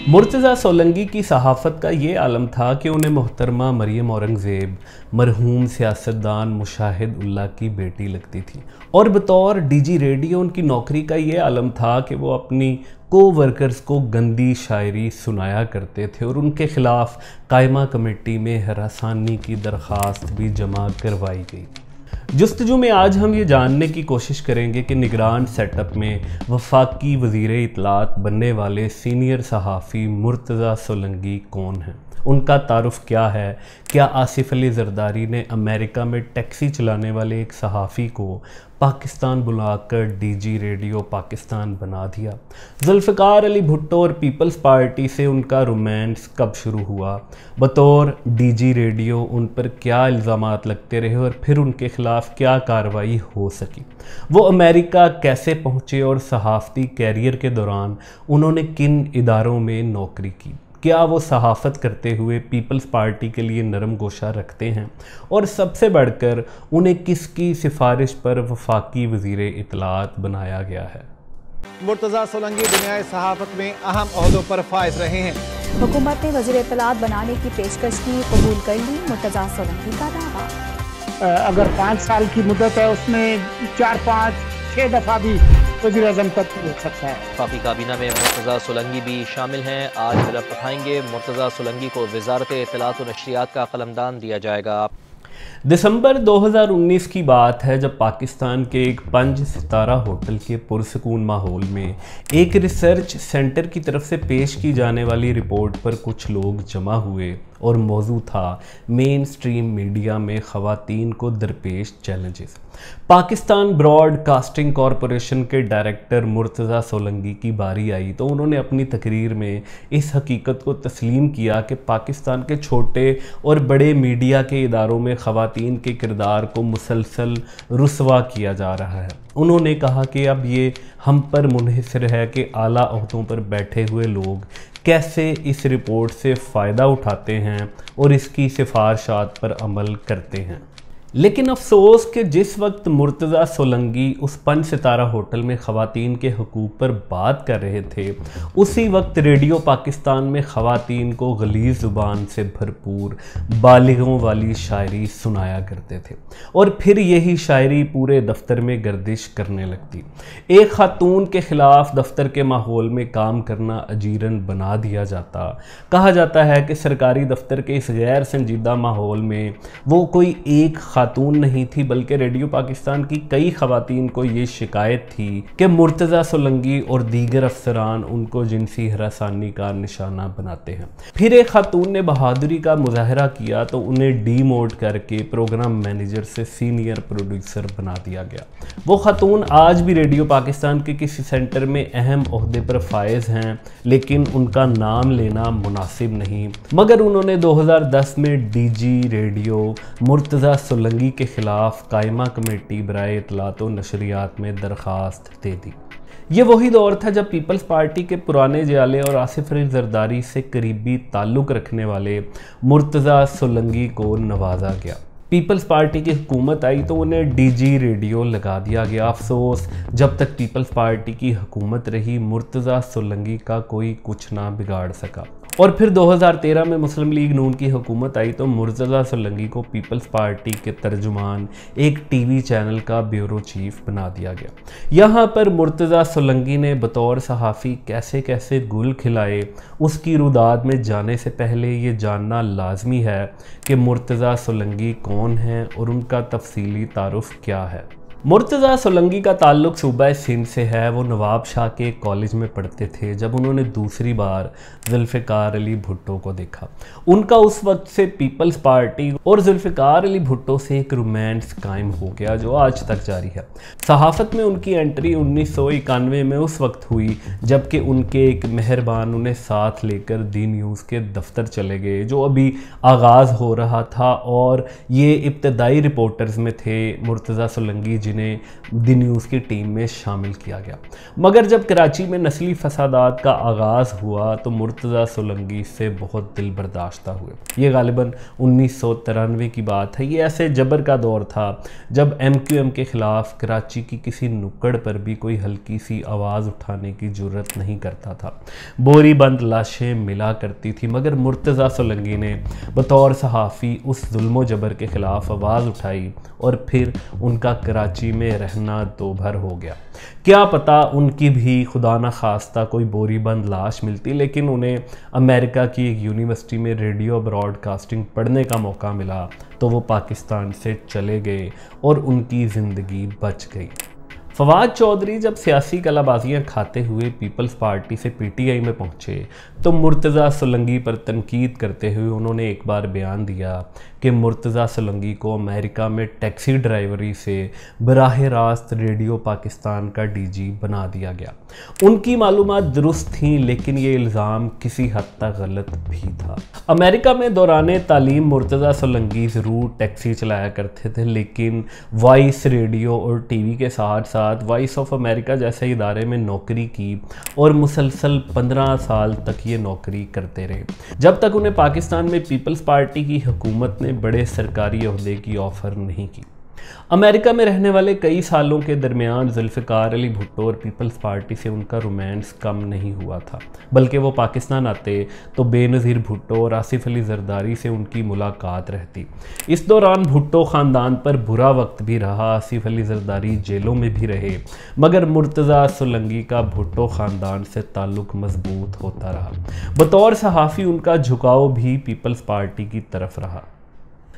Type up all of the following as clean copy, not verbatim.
मुर्तज़ा सोलंकी की सहाफ़त का ये आलम था कि उन्हें मोहतरमा मरियम औरंगज़ेब मरहूम सियासतदान मुशाहिद उल्लाह की बेटी लगती थी, और बतौर डीजी रेडियो उनकी नौकरी का ये आलम था कि वो अपनी को-वर्कर्स को गंदी शायरी सुनाया करते थे और उनके ख़िलाफ़ कायमा कमेटी में हरासानी की दरख्वास्त भी जमा करवाई गई। जुस्तजू में आज हम ये जानने की कोशिश करेंगे कि निगरान सेटअप में वफाकी वज़ीर इत्तलात बनने वाले सीनियर सहाफ़ी मुर्तज़ा सोलंकी कौन हैं, उनका तारुफ क्या है। क्या आसिफ अली ज़रदारी ने अमेरिका में टैक्सी चलाने वाले एक सहाफ़ी को पाकिस्तान बुलाकर डीजी रेडियो पाकिस्तान बना दिया। जुल्फ़िकार अली भुट्टो और पीपल्स पार्टी से उनका रोमांस कब शुरू हुआ, बतौर डीजी रेडियो उन पर क्या इल्ज़ामात लगते रहे और फिर उनके ख़िलाफ़ क्या कार्रवाई हो सकी, वो अमेरिका कैसे पहुँचे और सहाफ़ती कैरियर के दौरान उन्होंने किन इदारों में नौकरी की, क्या वो सहाफ़त करते हुए पीपल्स पार्टी के लिए नरम गोशा रखते हैं, और सबसे बढ़कर उन्हें किसकी सिफारिश पर वफाकी वज़ीर इत्तलात बनाया गया है। मुर्तज़ा सोलंकी दुनियाए सहाफ़त में अहम ओहदों पर फाइज रहे हैं। हुकूमत ने वज़ीर इत्तलात बनाने की पेशकश की, कबूल कर ली। मुर्तज़ा सोलंकी का दावा, अगर 5 साल की मुद्दत है उसमें 4, 5, 6 दफ़ा भी वज़ीर आज़म तक हो सकता है। वफाकी काबीना में मुर्तज़ा सोलंकी भी शामिल हैं। आज झलक उठाएंगे। मुर्तज़ा सोलंकी को वज़ारत इत्तलात और नशरियात का कलमदान दिया जाएगा। दिसंबर 2019 की बात है जब पाकिस्तान के एक 5 सितारा होटल के पुरसकून माहौल में एक रिसर्च सेंटर की तरफ से पेश की जाने वाली रिपोर्ट पर कुछ लोग जमा हुए और मौजू था मेन स्ट्रीम मीडिया में ख़वातीन को दरपेश चैलेंजेस। पाकिस्तान ब्रॉडकास्टिंग कॉरपोरेशन के डायरेक्टर मुर्तज़ा सोलंकी की बारी आई तो उन्होंने अपनी तकरीर में इस हकीकत को तस्लीम किया कि पाकिस्तान के छोटे और बड़े मीडिया के इदारों में ख़वातीन के किरदार को मुसलसल रुस्वा किया जा रहा है। उन्होंने कहा कि अब ये हम पर मुनहसर है कि आला ओहदों पर बैठे हुए लोग कैसे इस रिपोर्ट से फ़ायदा उठाते हैं और इसकी सिफारिशात पर अमल करते हैं। लेकिन अफसोस कि जिस वक्त मुर्तज़ा सोलंकी उस 5 सितारा होटल में ख़वातीन के हकूक़ पर बात कर रहे थे, उसी वक्त रेडियो पाकिस्तान में ख़वातीन को गलीज़ ज़ुबान से भरपूर बालिगों वाली शायरी सुनाया करते थे और फिर यही शायरी पूरे दफ्तर में गर्दिश करने लगती। एक खातून के ख़िलाफ़ दफ्तर के माहौल में काम करना अजीरन बना दिया जाता। कहा जाता है कि सरकारी दफ्तर के इस गैर संजीदा माहौल में वो कोई एक खातून नहीं थी, बल्कि रेडियो पाकिस्तान की कई ख़वातीन को ये शिकायत थी कि मुर्तज़ा सोलंकी और दीगर अफसरान उनको जिनसी हरासानी का निशाना बनाते हैं। फिर एक खातून ने बहादुरी का मुजाहरा किया तो उन्हें डीमोट करके प्रोग्राम मैनेजर से सीनियर प्रोड्यूसर बना दिया गया। वो खातून आज भी रेडियो पाकिस्तान के किसी सेंटर में अहम ओहदे पर फायज हैं, लेकिन उनका नाम लेना मुनासिब नहीं, मगर उन्होंने 2010 में डीजी रेडियो मुर्तज़ा सोलंकी के खिलाफ कायमा कमेटी बराए इत्तलात व नशरियात में दरख्वास्त दे दी। ये वही दौर था जब पीपल्स पार्टी के पुराने जियाले और आसिफ अली ज़रदारी से करीबी ताल्लुक़ रखने वाले मुर्तज़ा सोलंकी को नवाजा गया। पीपल्स पार्टी की हुकूमत आई तो उन्हें डीजी रेडियो लगा दिया गया। अफसोस जब तक पीपल्स पार्टी की हुकूमत रही मुर्तज़ा सोलंकी का कोई कुछ ना बिगाड़ सका, और फिर 2013 में मुस्लिम लीग नून की हुकूमत आई तो मुर्तज़ा सोलंकी को पीपल्स पार्टी के तर्जुमान एक टीवी चैनल का ब्यूरो चीफ बना दिया गया। यहाँ पर मुर्तज़ा सोलंकी ने बतौर सहाफ़ी कैसे कैसे गुल खिलाए, उसकी रुदाद में जाने से पहले ये जानना लाजमी है कि मुर्तज़ा सोलंकी कौन है और उनका तफसीली तारुफ क्या है। मुर्तज़ा सोलंकी का ताल्लुक़ सूबा सिंध से है। वो नवाब शाह के कॉलेज में पढ़ते थे जब उन्होंने दूसरी बार जुल्फ़िकार अली भुट्टो को देखा। उनका उस वक्त से पीपल्स पार्टी और जुल्फ़िकार अली भुट्टो से एक रोमांस कायम हो गया जो आज तक जारी है। सहाफ़त में उनकी एंट्री 1991 में उस वक्त हुई जबकि उनके एक मेहरबान उन्हें साथ लेकर दी न्यूज़ के दफ्तर चले गए जो अभी आगाज़ हो रहा था, और ये इब्तदाई रिपोर्टर्स में थे मुर्तज़ा सोलंकी जिन्हें दी न्यूज़ की टीम में शामिल किया गया। मगर जब कराची में नस्ली फसादात का आगाज़ हुआ तो मुर्तज़ा सोलंकी से बहुत दिल बर्दाश्ता हुए। ये गालिबन 1993 की बात है। ये ऐसे जबर का दौर था जब MQM के ख़िलाफ़ कराची की किसी नुक्कड़ पर भी कोई हल्की सी आवाज़ उठाने की जुर्रत नहीं करता था। बोरी बंद लाशें मिला करती थी, मगर मुर्तज़ा सोलंकी ने बतौर सहाफ़ी उस जुल्म जबर के ख़िलाफ़ आवाज़ उठाई और फिर उनका कराची में रहना दो भर हो गया। क्या पता उनकी भी खुदा न खास्ता कोई बोरी बंद लाश मिलती, लेकिन उन्हें अमेरिका की एक यूनिवर्सिटी में रेडियो ब्रॉडकास्टिंग पढ़ने का मौका मिला तो वो पाकिस्तान से चले गए और उनकी ज़िंदगी बच गई। फवाद चौधरी जब सियासी कलाबाजियाँ खाते हुए पीपल्स पार्टी से PTI में पहुँचे तो मुर्तज़ा सोलंकी पर तनकीद करते हुए उन्होंने एक बार बयान दिया कि मुर्तज़ा सोलंकी को अमेरिका में टैक्सी ड्राइवरी से बराह रास्त रेडियो पाकिस्तान का DG बना दिया गया। उनकी मालूमात दुरुस्त थीं, लेकिन ये इल्ज़ाम किसी हद तक गलत भी था। अमेरिका में दौरान तालीम मुर्तज़ा सोलंकी ज़रूर टैक्सी चलाया करते थे, लेकिन वॉइस रेडियो और TV के साथ साथ वॉइस ऑफ अमेरिका जैसे इदारे में नौकरी की और मुसलसल 15 साल तक ये नौकरी करते रहे, जब तक उन्हें पाकिस्तान में पीपल्स पार्टी की हुकूमत ने बड़े सरकारी ओहदे की ऑफ़र नहीं की। अमेरिका में रहने वाले कई सालों के दरमियान जुल्फ़िकार अली भुट्टो और पीपल्स पार्टी से उनका रोमांस कम नहीं हुआ था, बल्कि वो पाकिस्तान आते तो बेनज़ीर भुट्टो और आसिफ अली ज़रदारी से उनकी मुलाकात रहती। इस दौरान भुट्टो ख़ानदान पर बुरा वक्त भी रहा, आसिफ अली ज़रदारी जेलों में भी रहे, मगर मुर्तज़ा सोलंकी का भुट्टो ख़ानदान से ताल्लुक़ मजबूत होता रहा। बतौर सहाफ़ी उनका झुकाव भी पीपल्स पार्टी की तरफ रहा।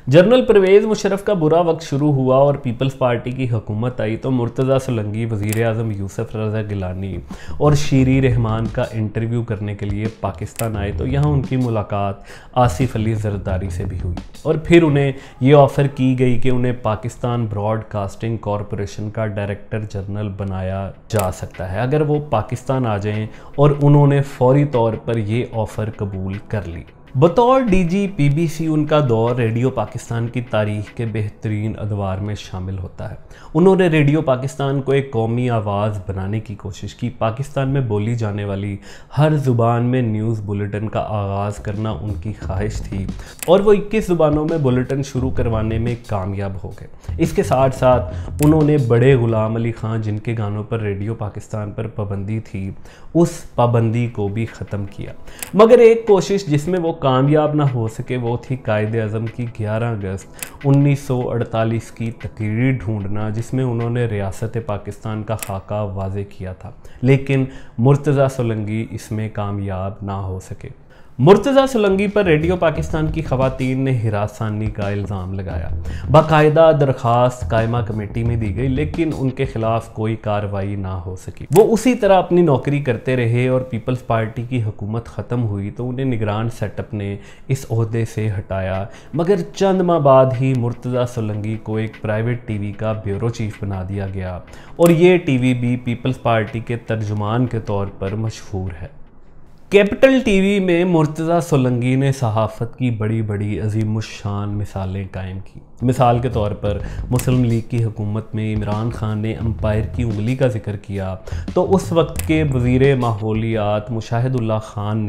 जनरल परवेज़ मुशर्रफ का बुरा वक्त शुरू हुआ और पीपल्स पार्टी की हुकूमत आई तो मुर्तज़ा सोलंकी वज़ीर आज़म यूसुफ रज़ा गिलानी और शीरी रहमान का इंटरव्यू करने के लिए पाकिस्तान आए तो यहाँ उनकी मुलाकात आसिफ अली ज़रदारी से भी हुई और फिर उन्हें ये ऑफ़र की गई कि उन्हें पाकिस्तान ब्रॉडकास्टिंग कॉरपोरेशन का डायरेक्टर जनरल बनाया जा सकता है अगर वो पाकिस्तान आ जाएँ, और उन्होंने फ़ौरी तौर पर ये ऑफ़र कबूल कर ली। बतौर DG PBC उनका दौर रेडियो पाकिस्तान की तारीख़ के बेहतरीन अदवार में शामिल होता है। उन्होंने रेडियो पाकिस्तान को एक कौमी आवाज़ बनाने की कोशिश की। पाकिस्तान में बोली जाने वाली हर ज़ुबान में न्यूज़ बुलेटिन का आगाज़ करना उनकी ख्वाहिश थी और वो 21 ज़ुबानों में बुलेटिन शुरू करवाने में कामयाब हो गए। इसके साथ साथ उन्होंने बड़े ग़ुलाम अली ख़ान, जिनके गानों पर रेडियो पाकिस्तान पर पाबंदी थी, उस पाबंदी को भी ख़त्म किया। मगर एक कोशिश जिसमें वो कामयाब ना हो सके वो थी कायदे आज़म की 11 अगस्त 1948 की तकरीर ढूंढना, जिसमें उन्होंने रियासत पाकिस्तान का खाका वाज़े किया था, लेकिन मुर्तज़ा सोलंकी इसमें कामयाब ना हो सके। मुर्तज़ा सोलंकी पर रेडियो पाकिस्तान की ख़वातीन ने हिरासानी का इल्ज़ाम लगाया। बाकायदा दरख्वास्त कायमा कमेटी में दी गई, लेकिन उनके ख़िलाफ़ कोई कार्रवाई ना हो सकी। वो उसी तरह अपनी नौकरी करते रहे और पीपल्स पार्टी की हुकूमत ख़त्म हुई तो उन्हें निगरान सेटअप ने इस ओहदे से हटाया, मगर चंद माह बाद ही मुर्तज़ा सोलंकी को एक प्राइवेट TV का ब्यूरो चीफ बना दिया गया और ये TV भी पीपल्स पार्टी के तर्जुमान के तौर पर मशहूर है। कैपिटल TV में मुर्तज़ा सोलंकी ने सहाफ़त की बड़ी बड़ी अज़ीमुश्शान मिसालें कायम की। मिसाल के तौर पर मुस्लिम लीग की हुकूमत में इमरान खान ने एम्पायर की उंगली का जिक्र किया तो उस वक्त के वज़ीर माहौलियात मुशाहिदुल्लाह खान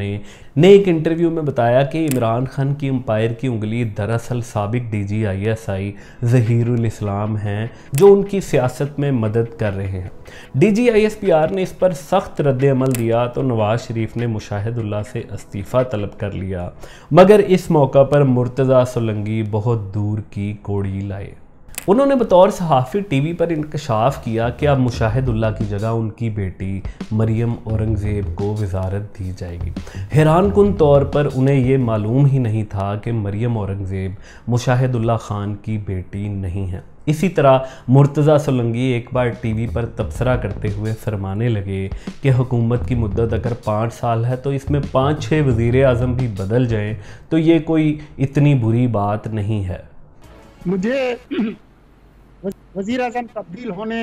ने एक इंटरव्यू में बताया कि इमरान खान की एम्पायर की उंगली दरअसल साबिक DG ISI ज़हीरुल इस्लाम हैं, जो उनकी सियासत में मदद कर रहे हैं। DG ISPR ने इस पर सख्त रद्द-ए-अमल दिया तो नवाज शरीफ ने मुशाहिदुल्लाह से इस्तीफ़ा तलब कर लिया, मगर इस मौका पर मुर्तज़ा सोलंकी बहुत दूर की कोड़ी लाए। उन्होंने बतौर सहाफ़ी TV पर इंकशाफ किया कि अब मुशाहिदुल्लाह की जगह उनकी बेटी मरियम औरंगज़ेब को वज़ारत दी जाएगी। हैरानकुन तौर पर उन्हें ये मालूम ही नहीं था कि मरियम औरंगज़ेब मुशाहिदुल्लाह ख़ान की बेटी नहीं है। इसी तरह मुर्तज़ा सोलंकी एक बार TV पर तबसरा करते हुए फरमाने लगे कि हुकूमत की मुद्दत अगर 5 साल है तो इसमें 5-6 वज़ीर आज़म भी बदल जाएं तो ये कोई इतनी बुरी बात नहीं है। मुझे वज़ीर आज़म तब्दील होने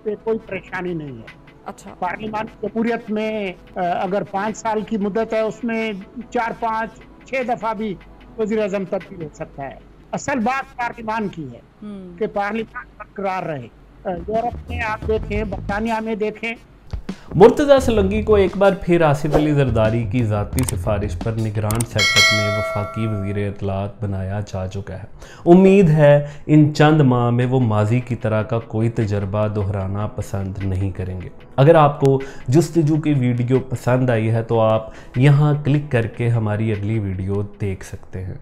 पे कोई परेशानी नहीं है। अच्छा, पार्लियामान जमहूरियत में अगर 5 साल की मुद्दत है उसमें 4-5-6 दफ़ा भी वज़ीर आज़म तब्दील हो सकता है। असल बात पार्लियामान की है कि पार्लियामान बरकरार रहे। यूरोप में आप देखें, बरतानिया में देखें। मुर्तज़ा सोलंकी को एक बार फिर आसिफ अली जरदारी की ज़ाती सिफारिश पर निगरान सेटअप में वफाकी वज़ीर इत्तलात बनाया जा चुका है। उम्मीद है इन चंद माह में वो माजी की तरह का कोई तजर्बा दोहराना पसंद नहीं करेंगे। अगर आपको जुस्तजू की वीडियो पसंद आई है तो आप यहाँ क्लिक करके हमारी अगली वीडियो देख सकते हैं।